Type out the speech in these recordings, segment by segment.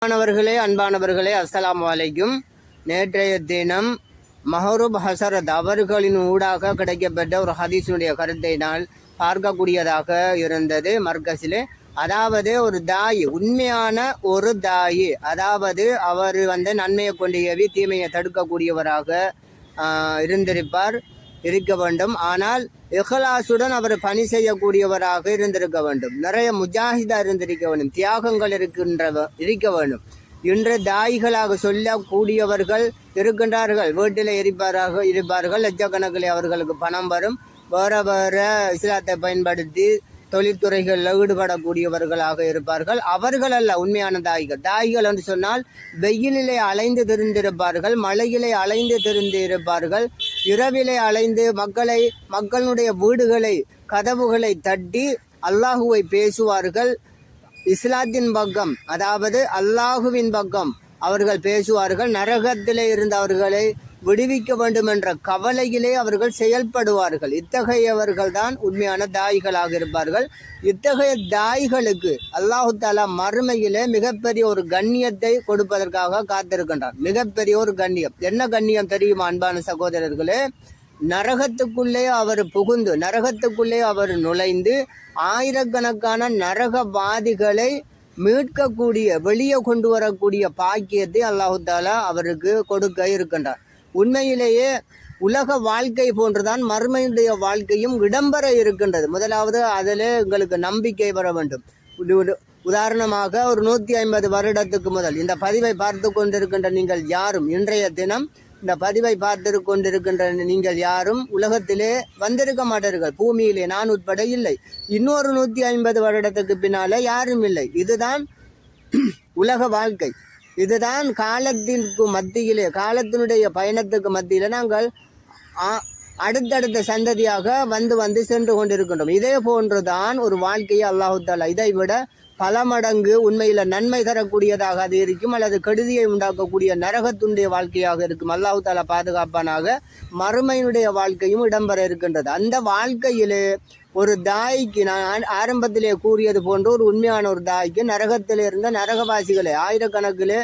அன்பானவர்களே அஸ்ஸலாமு அலைக்கும். நேற்றைய தினம் மஹரூப் ஹசரத் அவர்களின் ஊடாக கிடைக்கப்பட்ட ஒரு ஹதீஸுடைய கருத்தை நான் பார்க்கக்கூடியதாக இருந்தது மர்கஸிலே. அதாவது ஒரு தாயி, உண்மையான ஒரு தாயி, அதாவது அவர் நன்மையை கொண்டு ஏவி தீமையை தடுக்கக்கூடியவராக இருக்க வேண்டும். ஆனால் இஹ்லாசுடன் அவர் பணி செய்யக்கூடியவராக இருந்திருக்க வேண்டும். நிறைய முஜாஹிதா இருந்திருக்க வேண்டும். தியாகங்கள் இருக்க வேண்டும். இன்று தாய்களாக சொல்லக்கூடியவர்கள் இருக்கின்றார்கள். வீட்டில் இருப்பார்கள். லட்சக்கணக்கில் அவர்களுக்கு பணம் வரும். வேற இஸ்லாத்தை பயன்படுத்தி தொழில்துறைகளில் ஈடுபடக்கூடியவர்களாக இருப்பார்கள். அவர்கள் அல்ல உண்மையான தாய்கள் என்று சொன்னால் வெயிலிலே அலைந்து திரிந்திருப்பார்கள், மழையிலே அலைந்து திரிந்து இருப்பார்கள், இரவிலே அலைந்து மக்களுடைய வீடுகளை கதவுகளை தட்டி அல்லாஹுவை பேசுவார்கள். இஸ்லாத்தின் பக்கம், அதாவது அல்லாஹுவின் பக்கம் அவர்கள் பேசுவார்கள். நரகத்திலே இருந்து அவர்களை விடுவிக்க வேண்டும் என்ற கவலையிலே அவர்கள் செயல்படுவார்கள். இத்தகையவர்கள் தான் உண்மையான தாய்களாக இருப்பார்கள். இத்தகைய தாய்களுக்கு அல்லாஹு தாலா மறுமையிலே மிகப்பெரிய ஒரு கண்ணியத்தை கொடுப்பதற்காக காத்திருக்கின்றார். மிகப்பெரிய ஒரு கண்ணியம். என்ன கண்ணியம் தெரியுமா அன்பான சகோதரர்களே? நரகத்துக்குள்ளே அவர் புகுந்து, நரகத்துக்குள்ளே அவர் நுழைந்து ஆயிரக்கணக்கான நரகவாதிகளை மீட்கக்கூடிய, வெளியே கொண்டு வரக்கூடிய பாக்கியத்தை அல்லாஹு தாலா அவருக்கு கொடுக்க இருக்கின்றார். உண்மையிலேயே உலக வாழ்க்கை போன்றுதான் மறுமையுடைய வாழ்க்கையும் இடம்பெற இருக்கின்றது. முதலாவது அதில் எங்களுக்கு நம்பிக்கை வர வேண்டும். உதாரணமாக ஒரு 150 வருடத்துக்கு முதல் இந்த பதிவை பார்த்து கொண்டிருக்கின்ற நீங்கள் யாரும், இன்றைய தினம் இந்த பதிவை பார்த்து கொண்டிருக்கின்ற நீங்கள் யாரும் உலகத்திலே வந்திருக்க மாட்டார்கள். பூமியிலே நான் உட்பட இல்லை. இன்னொரு 150 வருடத்துக்கு பின்னாலே யாரும் இல்லை. இதுதான் உலக வாழ்க்கை. இதுதான் காலத்திற்கு மத்தியிலே, காலத்தினுடைய பயணத்துக்கு மத்தியிலே நாங்கள் அடுத்தடுத்த சந்ததியாக வந்து சென்று கொண்டிருக்கின்றோம். இதே போன்றுதான் ஒரு வாழ்க்கையை அல்லாஹு தாலா இதை விட பல மடங்கு உண்மையில் நன்மை தரக்கூடியதாக அது இருக்கும், அல்லது கெடுதியை உண்டாக்கக்கூடிய நரகத்துடைய வாழ்க்கையாக இருக்கும். அல்லாஹு தாலா பாதுகாப்பானாக. மறுமையினுடைய வாழ்க்கையும் இடம்பெற இருக்கின்றது. அந்த வாழ்க்கையிலே ஒரு தாய்க்கு, நான் ஆரம்பத்திலே கூறியது போன்று, ஒரு உண்மையான ஒரு தாய்க்கு நரகத்தில் இருந்த நரகவாசிகளை ஆயிரக்கணக்கிலே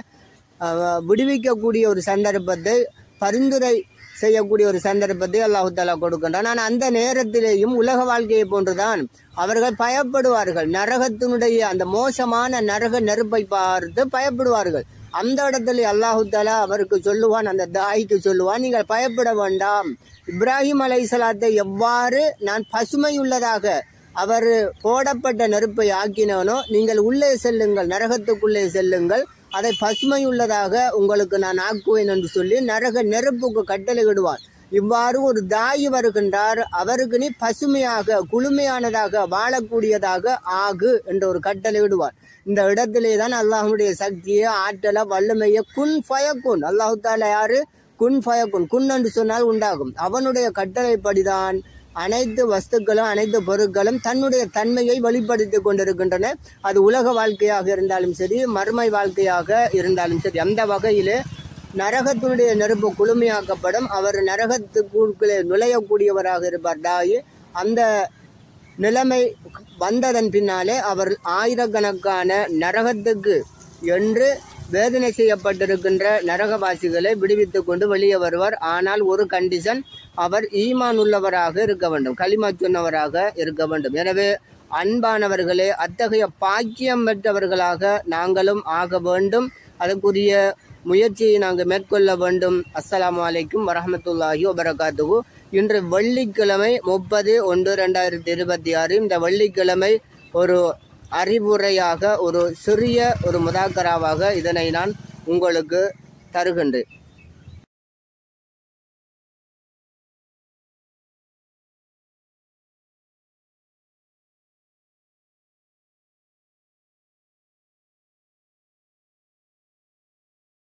விடுவிக்கக்கூடிய ஒரு சந்தர்ப்பத்தை, பரிந்துரை செய்யக்கூடிய ஒரு சந்தர்ப்பத்தை அல்லாஹு தாலா கொடுக்கின்றான். ஆனால் அந்த நேரத்திலேயும் உலக வாழ்க்கையை போன்றுதான் அவர்கள் பயப்படுவார்கள். நரகத்தினுடைய அந்த மோசமான நரக நெருப்பை பார்த்து பயப்படுவார்கள். அந்த இடத்துல அல்லாஹு தாலா அவருக்கு சொல்லுவான், அந்த தாய்க்கு சொல்லுவான், நீங்கள் பயப்பட வேண்டாம். இப்ராஹிம் அலைஹிஸ்ஸலாத்தை எவ்வாறு நான் பசுமையுள்ளதாக அவர் போடப்பட்ட நெருப்பை ஆக்கினவனோ, நீங்கள் உள்ளே செல்லுங்கள், நரகத்துக்குள்ளே செல்லுங்கள், அதை பசுமையுள்ளதாக உங்களுக்கு நான் ஆக்குவேன் என்று சொல்லி நரக நெருப்புக்கு கட்டளையிடுவார். இவ்வாறு ஒரு தாய் வருகின்றார், அவருக்கு நீ பசுமையாக, குளுமையானதாக, வாழக்கூடியதாக ஆகு என்ற ஒரு கட்டளையிடுவார். இந்த இடத்திலே தான் அல்லாஹ்வுடைய சக்தியை, ஆற்றலை, வல்லமையை, குன் ஃபயக்குன், அல்லாஹு தாலா யாரு? குன் ஃபயக்குன். குன் என்று சொன்னால் உண்டாகும். அவனுடைய கட்டளைப்படிதான் அனைத்து வஸ்துக்களும், அனைத்து பொருட்களும் தன்னுடைய தன்மையை வெளிப்படுத்தி கொண்டிருக்கின்றன. அது உலக வாழ்க்கையாக இருந்தாலும் சரி, மறுமை வாழ்க்கையாக இருந்தாலும் சரி. அந்த வகையிலே நரகத்தினுடைய நெருப்பு குளுமையாக்கப்படும். அவர் நரகத்துக்குள்ளே நுழையக்கூடியவராக இருப்பார் தாய். அந்த நிலைமை வந்ததன் பின்னாலே அவர் ஆயிரக்கணக்கான நரகத்துக்கு என்று வேதனை செய்யப்பட்டிருக்கின்ற நரகவாசிகளை விடுவித்து கொண்டு வெளியே வருவார். ஆனால் ஒரு கண்டிஷன், அவர் ஈமான் உள்ளவராக இருக்க வேண்டும், களிமா சொன்னவராக இருக்க வேண்டும். எனவே அன்பானவர்களே, அத்தகைய பாக்கியம் பெற்றவர்களாக நாங்களும் ஆக வேண்டும். அதற்குரிய முயற்சியை நாங்கள் மேற்கொள்ள வேண்டும். அஸ்ஸலாமு அலைக்கும் வரஹ்மத்துல்லாஹி வபரகாத்துஹு. இன்று வெள்ளிக்கிழமை 30/1/2026. இந்த வெள்ளிக்கிழமை ஒரு அறிவுரையாக, ஒரு சிறிய ஒரு முதாக்கராவாக இதனை நான் உங்களுக்கு தருகின்றேன்.